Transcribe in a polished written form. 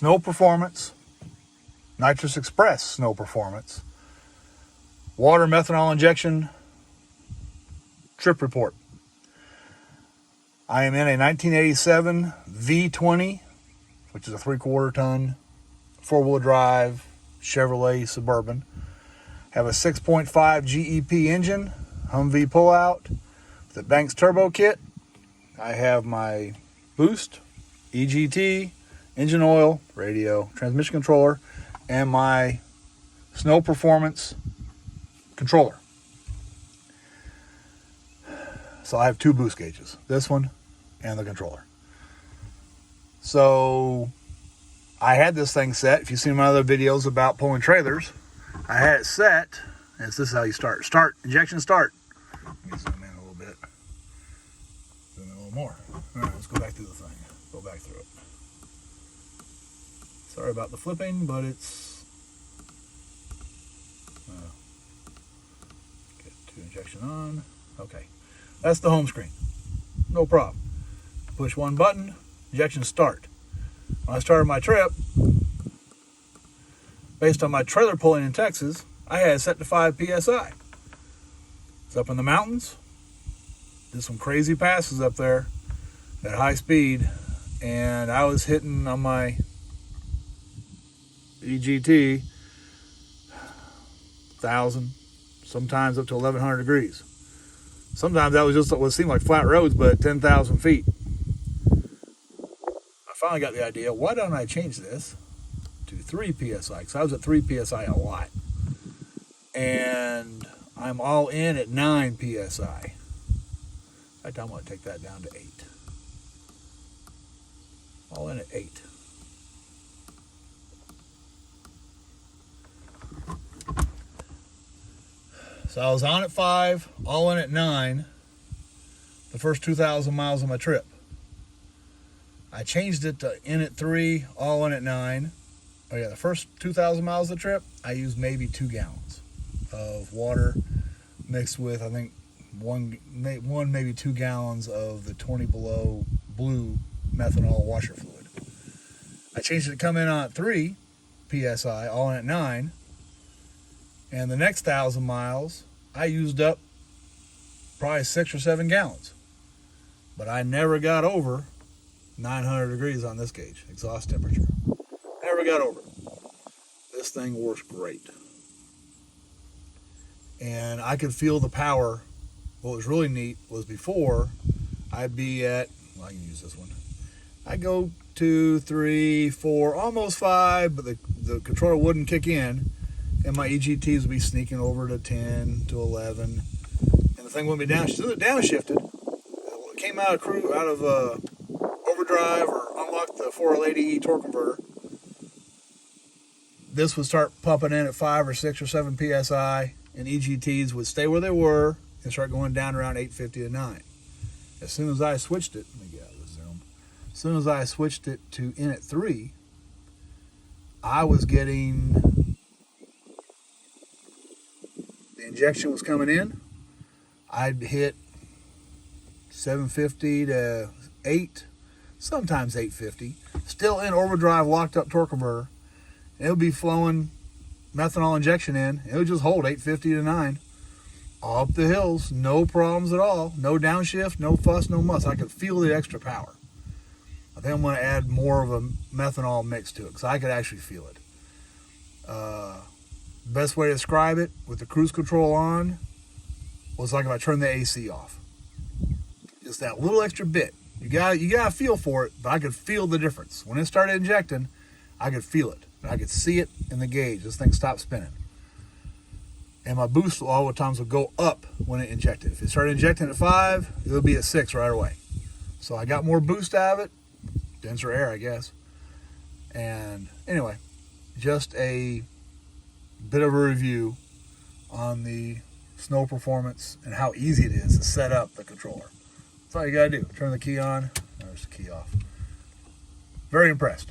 Snow Performance, Nitrous Express Snow Performance, water methanol injection trip report. I am in a 1987 V20, which is a 3/4 ton, 4-wheel drive Chevrolet Suburban. Have a 6.5 GEP engine, Humvee pullout, with a Banks turbo kit. I have my boost, EGT, engine oil, radio, transmission controller, and my Snow Performance controller. So I have 2 boost gauges, this one and the controller. So I had this thing set. If you've seen my other videos about pulling trailers, I had it set, and this is how you start. Start, injection start. Let me zoom in a little bit. Zoom in a little more. All right, let's go back through the thing. Go back through it. Sorry about the flipping, but it's... get 2 injection on. Okay. That's the home screen. No problem. Push one button, injection start. When I started my trip, based on my trailer pulling in Texas, I had it set to 5 PSI. It's up in the mountains. Did some crazy passes up there at high speed, and I was hitting on my EGT 1,000, sometimes up to 1,100 degrees. Sometimes that was just what seemed like flat roads, but 10,000 feet. I finally got the idea, why don't I change this to 3 PSI? Because I was at 3 PSI a lot. And I'm all in at 9 PSI. In fact, I'm going to take that down to 8. All in at 8. So I was on at 5, all in at 9, the first 2,000 miles of my trip. I changed it to in at 3, all in at 9. Oh yeah, the first 2,000 miles of the trip, I used maybe 2 gallons of water mixed with, I think, one maybe 2 gallons of the 20 below blue methanol washer fluid. I changed it to come in on at 3 PSI, all in at 9. And the next 1,000 miles, I used up probably 6 or 7 gallons. But I never got over 900 degrees on this gauge, exhaust temperature. Never got over it. This thing works great. And I could feel the power. What was really neat was before, I'd be at, well, I can use this one. I'd go 2, 3, 4, almost 5, but the controller wouldn't kick in. And my EGTs would be sneaking over to 10, to 11. And the thing wouldn't be downshiftted. As soon as it downshifted, it came out of overdrive or unlocked the 4L80E torque converter. This would start pumping in at 5 or 6 or 7 PSI, and EGTs would stay where they were and start going down around 850 to 9. As soon as I switched it, let me get out of the zoom. As soon as I switched it to in at 3, I was getting... the injection was coming in. I'd hit 750 to 8, sometimes 850. Still in overdrive, locked up torque converter. It would be flowing methanol injection in. It would just hold 850 to 9. All up the hills, no problems at all. No downshift, no fuss, no muss. I could feel the extra power. I think I'm going to add more of a methanol mix to it because I could actually feel it. Best way to describe it, with the cruise control on, was like if I turned the AC off. Just that little extra bit. You got to feel for it, but I could feel the difference. When it started injecting, I could feel it. I could see it in the gauge. This thing stopped spinning. And my boost all the times would go up when it injected. If it started injecting at 5, it would be at 6 right away. So I got more boost out of it. Denser air, I guess. And anyway, just a bit of a review on the Snow Performance and how easy it is to set up the controller. That's all you gotta do. Turn the key on, there's the key off. Very impressed.